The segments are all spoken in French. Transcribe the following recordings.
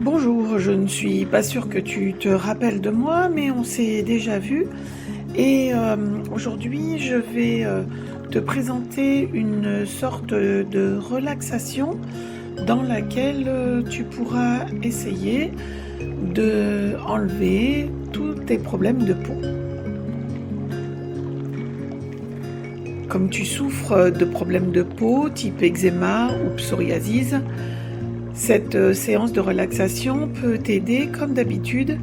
Bonjour, je ne suis pas sûre que tu te rappelles de moi, mais on s'est déjà vu. Et aujourd'hui, je vais te présenter une sorte de relaxation dans laquelle tu pourras essayer de enlever tous tes problèmes de peau. Comme tu souffres de problèmes de peau type eczéma ou psoriasis, cette séance de relaxation peut t'aider, comme d'habitude,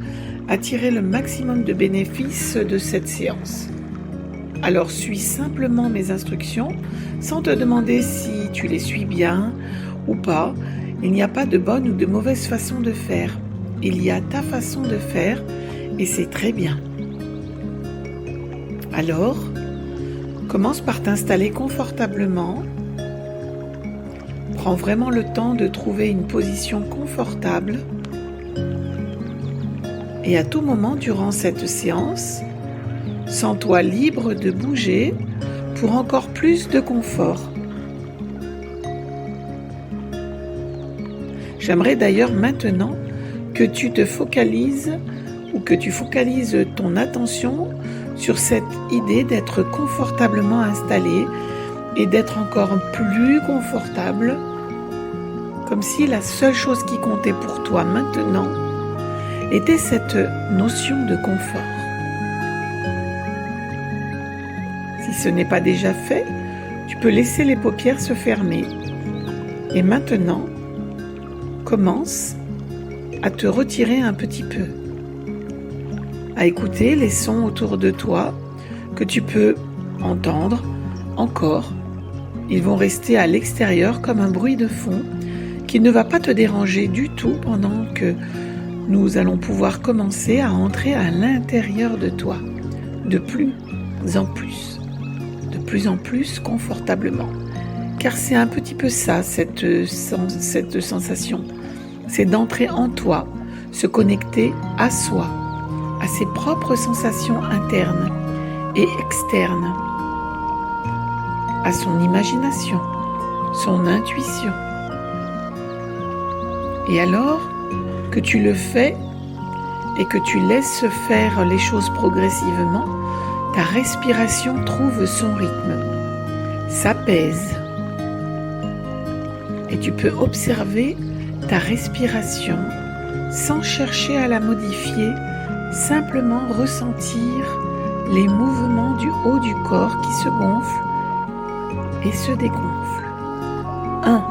à tirer le maximum de bénéfices de cette séance. Alors suis simplement mes instructions, sans te demander si tu les suis bien ou pas. Il n'y a pas de bonne ou de mauvaise façon de faire. Il y a ta façon de faire et c'est très bien. Alors, commence par t'installer confortablement. Prends vraiment le temps de trouver une position confortable et à tout moment durant cette séance, sens-toi libre de bouger pour encore plus de confort. J'aimerais d'ailleurs maintenant que tu te focalises ou que tu focalises ton attention sur cette idée d'être confortablement installé et d'être encore plus confortable, comme si la seule chose qui comptait pour toi maintenant était cette notion de confort. Si ce n'est pas déjà fait, tu peux laisser les paupières se fermer. Et maintenant, commence à te retirer un petit peu, à écouter les sons autour de toi que tu peux entendre encore. Ils vont rester à l'extérieur comme un bruit de fond qui ne va pas te déranger du tout pendant que nous allons pouvoir commencer à entrer à l'intérieur de toi, de plus en plus confortablement. Car c'est un petit peu ça, cette sensation. C'est d'entrer en toi, se connecter à soi, à ses propres sensations internes et externes, à son imagination, son intuition. Et alors que tu le fais et que tu laisses faire les choses progressivement, ta respiration trouve son rythme, s'apaise. Et tu peux observer ta respiration sans chercher à la modifier, simplement ressentir les mouvements du haut du corps qui se gonflent et se dégonflent. 1.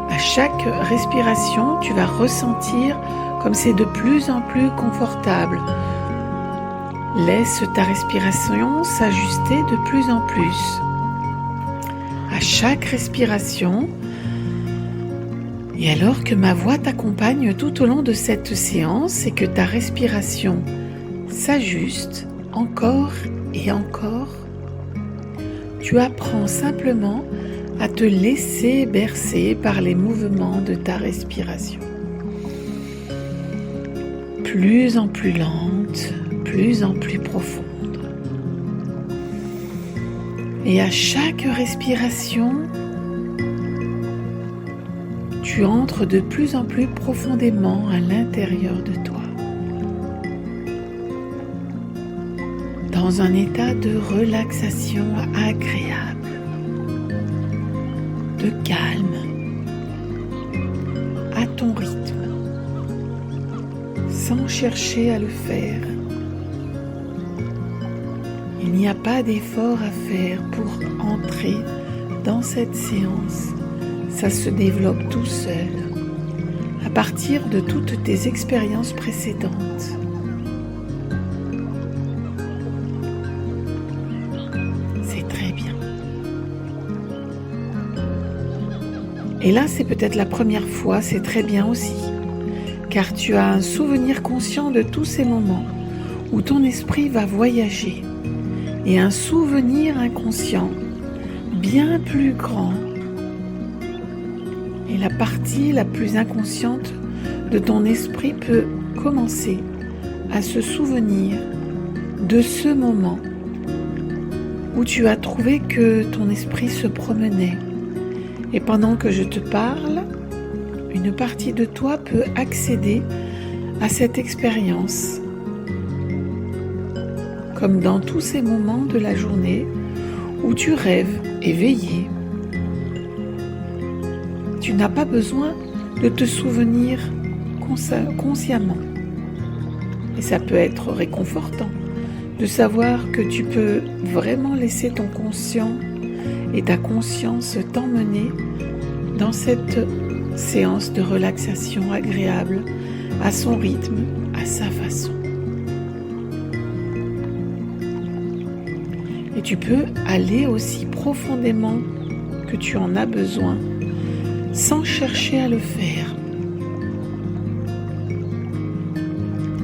À chaque respiration, tu vas ressentir comme c'est de plus en plus confortable. Laisse ta respiration s'ajuster de plus en plus. À chaque respiration, et alors que ma voix t'accompagne tout au long de cette séance et que ta respiration s'ajuste encore et encore, tu apprends simplement à te laisser bercer par les mouvements de ta respiration. Plus en plus lente, plus en plus profonde. Et à chaque respiration, tu entres de plus en plus profondément à l'intérieur de toi, dans un état de relaxation agréable, de calme, à ton rythme, sans chercher à le faire. Il n'y a pas d'effort à faire pour entrer dans cette séance. Ça se développe tout seul, à partir de toutes tes expériences précédentes. C'est très bien. Et là, c'est peut-être la première fois, c'est très bien aussi, car tu as un souvenir conscient de tous ces moments où ton esprit va voyager, et un souvenir inconscient bien plus grand. Et la partie la plus inconsciente de ton esprit peut commencer à se souvenir de ce moment où tu as trouvé que ton esprit se promenait. Et pendant que je te parle, une partie de toi peut accéder à cette expérience, comme dans tous ces moments de la journée où tu rêves éveillé. Tu n'as pas besoin de te souvenir consciemment. Et ça peut être réconfortant de savoir que tu peux vraiment laisser ton conscient et ta conscience t'emmener dans cette séance de relaxation agréable, à son rythme, à sa façon. Et tu peux aller aussi profondément que tu en as besoin, sans chercher à le faire.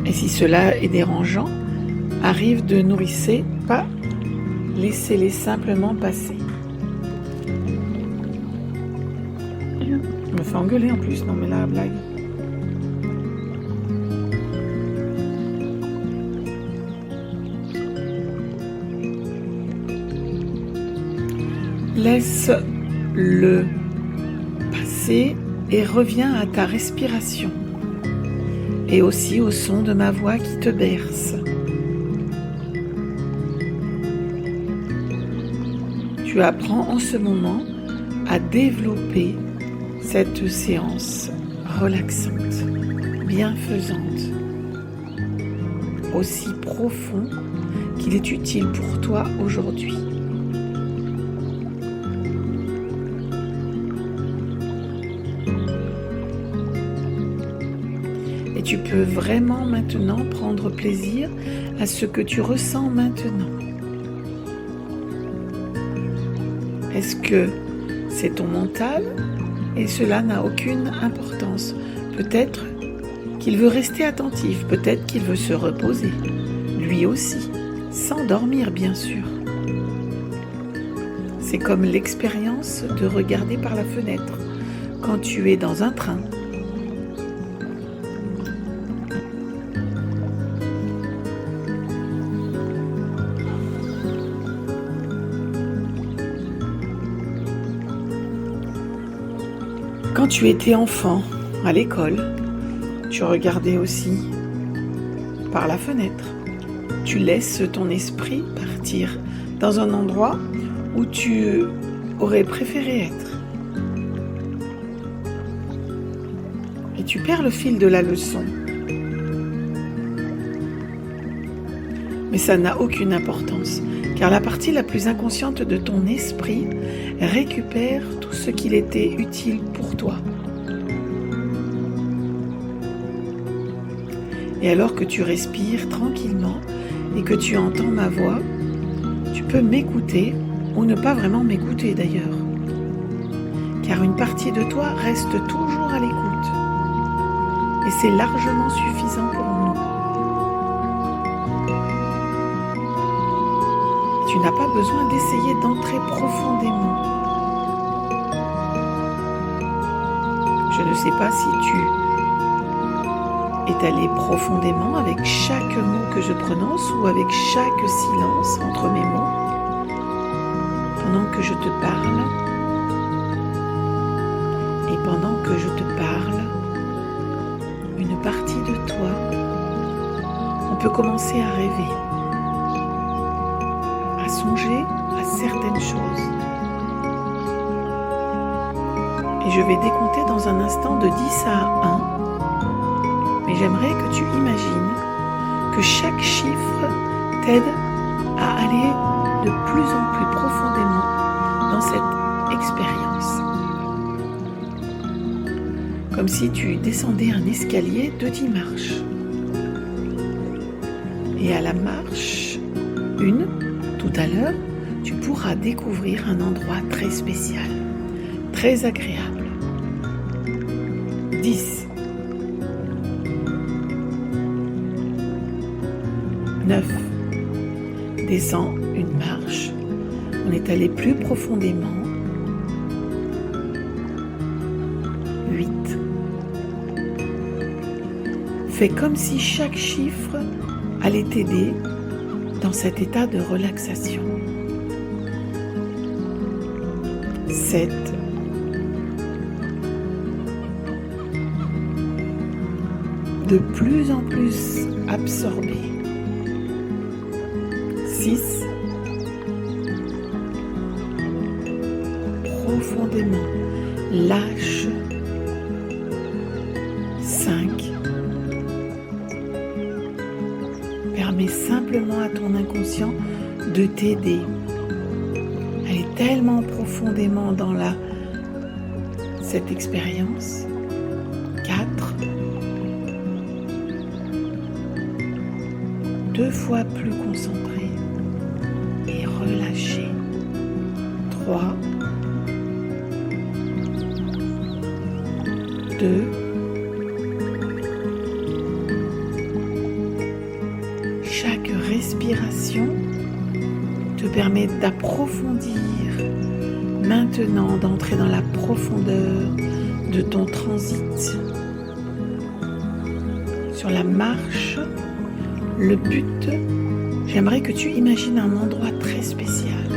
Et si cela est dérangeant, arrive de nourrisser, pas, laissez-les simplement passer. Je me fais engueuler en plus, non mais là, blague. Laisse-le passer et reviens à ta respiration et aussi au son de ma voix qui te berce. Tu apprends en ce moment à développer cette séance relaxante, bienfaisante, aussi profond qu'il est utile pour toi aujourd'hui. Et tu peux vraiment maintenant prendre plaisir à ce que tu ressens maintenant. Est-ce que c'est ton mental et cela n'a aucune importance? Peut-être qu'il veut rester attentif, peut-être qu'il veut se reposer, lui aussi, sans dormir bien sûr. C'est comme l'expérience de regarder par la fenêtre quand tu es dans un train. Quand tu étais enfant, à l'école, tu regardais aussi par la fenêtre. Tu laisses ton esprit partir dans un endroit où tu aurais préféré être. Et tu perds le fil de la leçon. Mais ça n'a aucune importance, car la partie la plus inconsciente de ton esprit récupère tout ce qu'il était utile pour toi. Et alors que tu respires tranquillement et que tu entends ma voix, tu peux m'écouter ou ne pas vraiment m'écouter d'ailleurs. Car une partie de toi reste toujours à l'écoute. Et c'est largement suffisant pour nous. Tu n'as pas besoin d'essayer d'entrer profondément. Je ne sais pas si tu es allé profondément avec chaque mot que je prononce ou avec chaque silence entre mes mots pendant que je te parle. Et pendant que je te parle, une partie de toi, on peut commencer à rêver, à songer à certaines choses. Et je vais décompter dans un instant de 10 à 1. Mais j'aimerais que tu imagines que chaque chiffre t'aide à aller de plus en plus profondément dans cette expérience. Comme si tu descendais un escalier de 10 marches. Et à la marche 1, tout à l'heure, tu pourras découvrir un endroit très spécial, très agréable. 10. 9. Descends une marche. On est allé plus profondément. 8. Fais comme si chaque chiffre allait t'aider dans cet état de relaxation. 7. de plus en plus absorbé. 6. Profondément lâche. 5. Permets simplement à ton inconscient de t'aider. Aller tellement profondément dans cette expérience. 4. 2 fois plus concentré et relâché. 3. 2. Chaque respiration te permet d'approfondir, maintenant d'entrer dans la profondeur de ton transit. Sur la marche, le but, j'aimerais que tu imagines un endroit très spécial.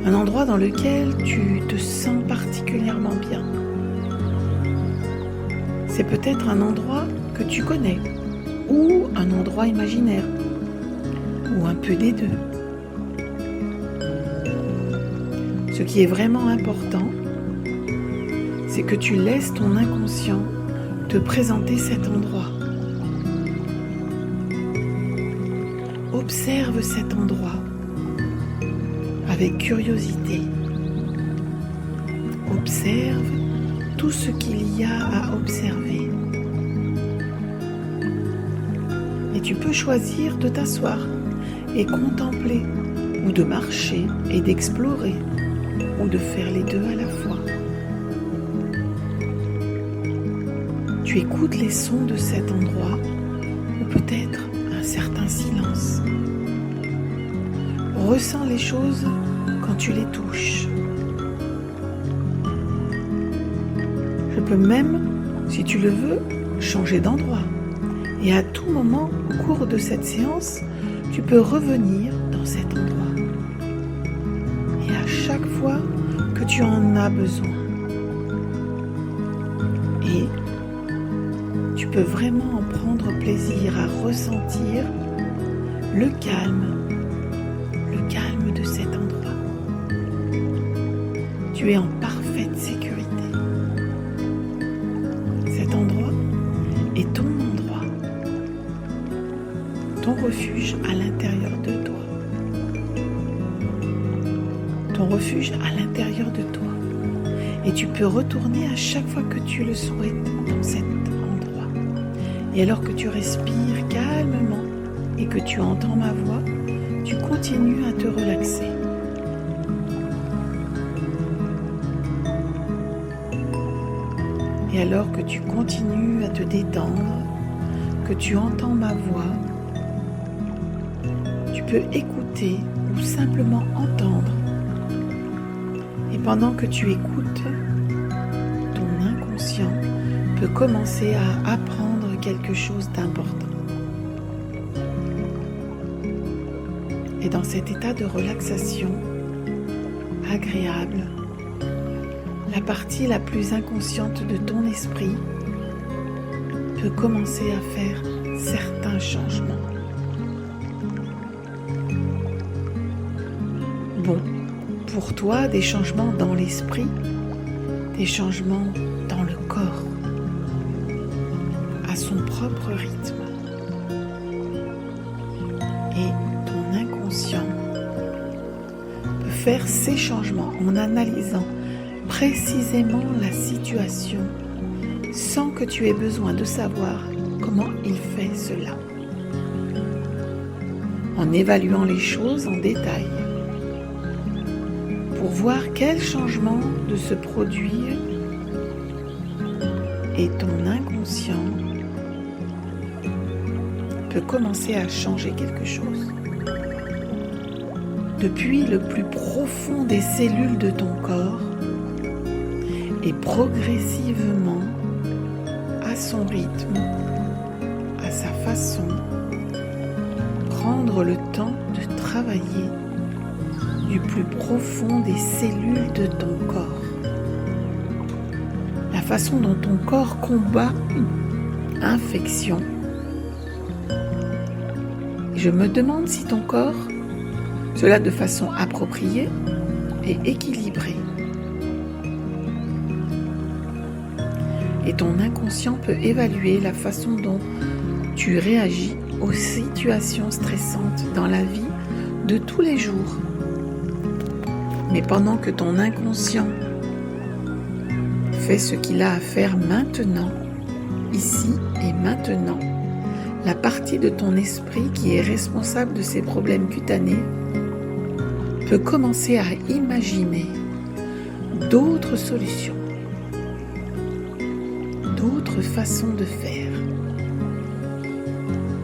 Un endroit dans lequel tu te sens particulièrement bien. C'est peut-être un endroit que tu connais, ou un endroit imaginaire, ou un peu des deux. Ce qui est vraiment important, c'est que tu laisses ton inconscient te présenter cet endroit. Observe cet endroit avec curiosité. Observe tout ce qu'il y a à observer. Et tu peux choisir de t'asseoir et contempler, ou de marcher et d'explorer, ou de faire les deux à la fois. Tu écoutes les sons de cet endroit, ou peut-être un certain silence. Ressens les choses quand tu les touches. Je peux même, si tu le veux, changer d'endroit. Et à tout moment, au cours de cette séance, tu peux revenir dans cet endroit. Et à chaque fois que tu en as besoin. Et tu peux vraiment en prendre plaisir à ressentir le calme de cet endroit. Tu es en parfaite sécurité. Cet endroit est ton endroit, ton refuge à l'intérieur de toi. Ton refuge à l'intérieur de toi. Et tu peux retourner à chaque fois que tu le souhaites dans cet endroit. Et alors que tu respires calmement et que tu entends ma voix, tu continues à te relaxer. Et alors que tu continues à te détendre, que tu entends ma voix, tu peux écouter ou simplement entendre. Et pendant que tu écoutes, ton inconscient peut commencer à apprendre quelque chose d'important. Et dans cet état de relaxation agréable, la partie la plus inconsciente de ton esprit peut commencer à faire certains changements. Bon, pour toi, des changements dans l'esprit, des changements dans le corps, à son propre rythme. Et ton inconscient peut faire ces changements en analysant précisément la situation sans que tu aies besoin de savoir comment il fait cela. En évaluant les choses en détail pour voir quel changement de se produire et ton inconscient peut commencer à changer quelque chose. Depuis le plus profond des cellules de ton corps et progressivement, à son rythme, à sa façon, prendre le temps de travailler du plus profond des cellules de ton corps. La façon dont ton corps combat infection. Je me demande si ton corps, cela de façon appropriée et équilibrée. Et ton inconscient peut évaluer la façon dont tu réagis aux situations stressantes dans la vie de tous les jours. Mais pendant que ton inconscient fait ce qu'il a à faire maintenant, ici et maintenant, la partie de ton esprit qui est responsable de ces problèmes cutanés peut commencer à imaginer d'autres solutions, d'autres façons de faire,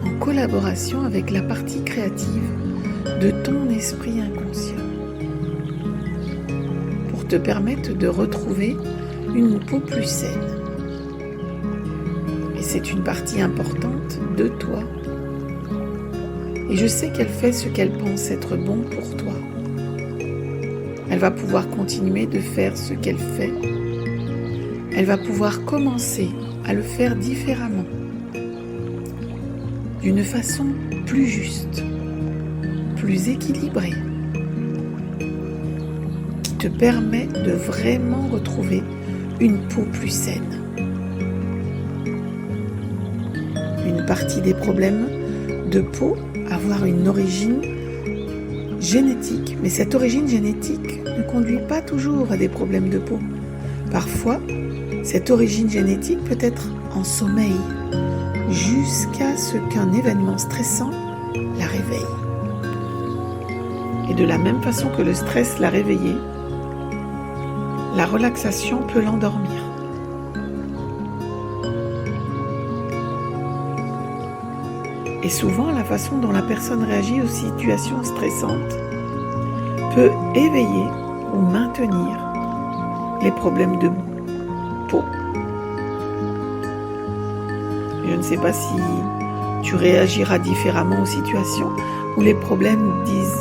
en collaboration avec la partie créative de ton esprit inconscient, pour te permettre de retrouver une peau plus saine. Et c'est une partie importante de toi. Et je sais qu'elle fait ce qu'elle pense être bon pour toi. Elle va pouvoir continuer de faire ce qu'elle fait. Elle va pouvoir commencer à le faire différemment, d'une façon plus juste, plus équilibrée, qui te permet de vraiment retrouver une peau plus saine. Une partie des problèmes de peau avoir une origine génétique, mais cette origine génétique ne conduit pas toujours à des problèmes de peau. Parfois, cette origine génétique peut être en sommeil, jusqu'à ce qu'un événement stressant la réveille. Et de la même façon que le stress l'a réveillée, la relaxation peut l'endormir. Et souvent, la façon dont la personne réagit aux situations stressantes peut éveiller ou maintenir les problèmes de peau. Je ne sais pas si tu réagiras différemment aux situations où les problèmes disent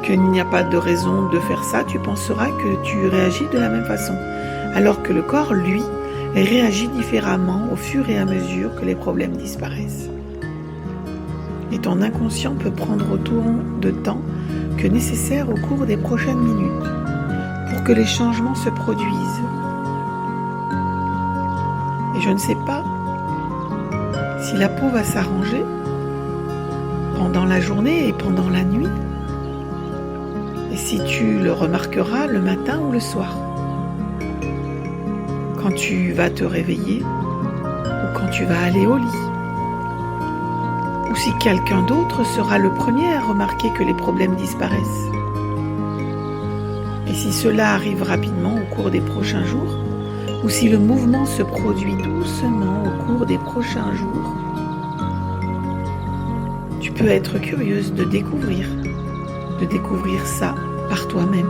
qu'il n'y a pas de raison de faire ça, tu penseras que tu réagis de la même façon. Alors que le corps, lui, réagit différemment au fur et à mesure que les problèmes disparaissent. Et ton inconscient peut prendre autant de temps que nécessaire au cours des prochaines minutes pour que les changements se produisent. Et je ne sais pas si la peau va s'arranger pendant la journée et pendant la nuit, et si tu le remarqueras le matin ou le soir, quand tu vas te réveiller ou quand tu vas aller au lit, ou si quelqu'un d'autre sera le premier à remarquer que les problèmes disparaissent. Et si cela arrive rapidement au cours des prochains jours, ou si le mouvement se produit doucement au cours des prochains jours, tu peux être curieuse de découvrir ça par toi-même.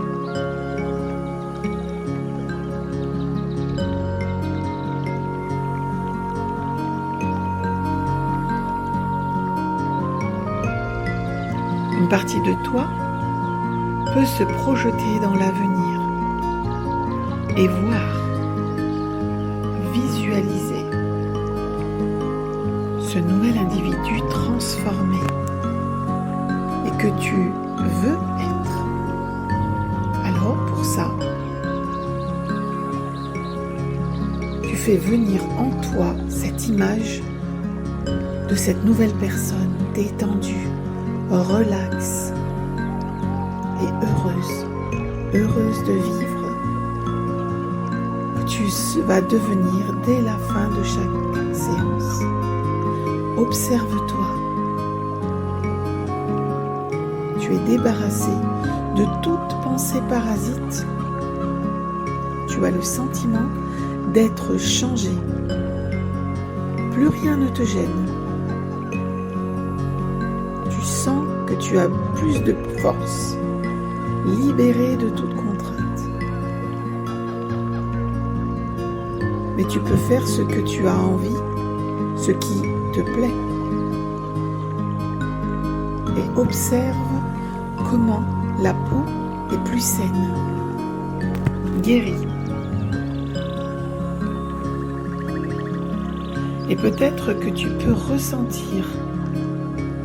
Une partie de toi peut se projeter dans l'avenir et voir, visualiser ce nouvel individu transformé et que tu veux être. Alors pour ça, tu fais venir en toi cette image de cette nouvelle personne détendue, relaxe et heureuse de vivre, que tu vas devenir dès la fin de chaque séance. Observe-toi. Tu es débarrassé de toute pensée parasite. Tu as le sentiment d'être changé. Plus rien ne te gêne. Tu sens que tu as plus de force, libéré de toute contrainte. Mais tu peux faire ce que tu as envie, ce qui te plaît. Et observe comment la peau est plus saine, guérie. Et peut-être que tu peux ressentir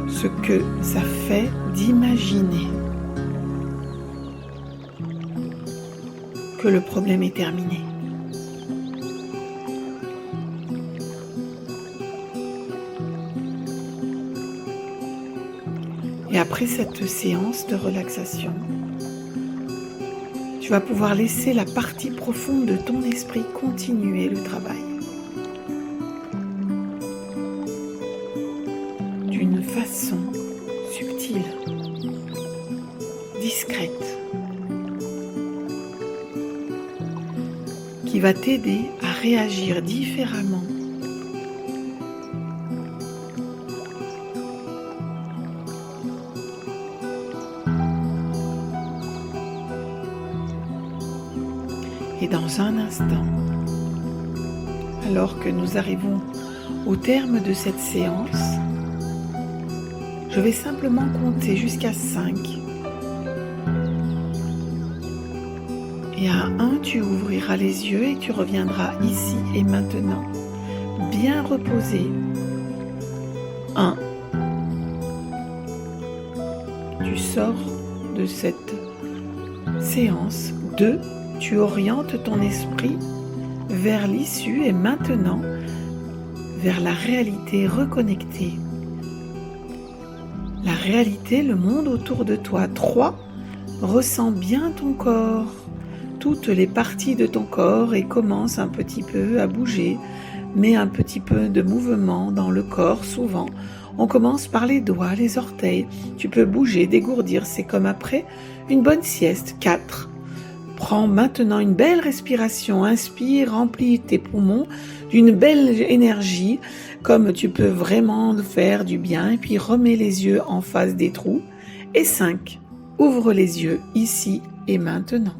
ce que ça fait d'imaginer que le problème est terminé. Et après cette séance de relaxation, tu vas pouvoir laisser la partie profonde de ton esprit continuer le travail. D'une façon subtile, discrète, qui va t'aider à réagir différemment et dans un instant, alors que nous arrivons au terme de cette séance, je vais simplement compter jusqu'à 5. Et à 1, tu ouvriras les yeux et tu reviendras ici et maintenant, bien reposé. 1. Tu sors de cette séance. 2. Tu orientes ton esprit vers l'issue et maintenant vers la réalité reconnectée. La réalité, le monde autour de toi. 3. Ressens bien ton corps, toutes les parties de ton corps et commence un petit peu à bouger. Mets un petit peu de mouvement dans le corps souvent. On commence par les doigts, les orteils. Tu peux bouger, dégourdir, c'est comme après une bonne sieste. 4. Prends maintenant une belle respiration. Inspire, remplis tes poumons d'une belle énergie, comme tu peux vraiment faire du bien. Et puis remets les yeux en face des trous. Et 5. Ouvre les yeux ici et maintenant.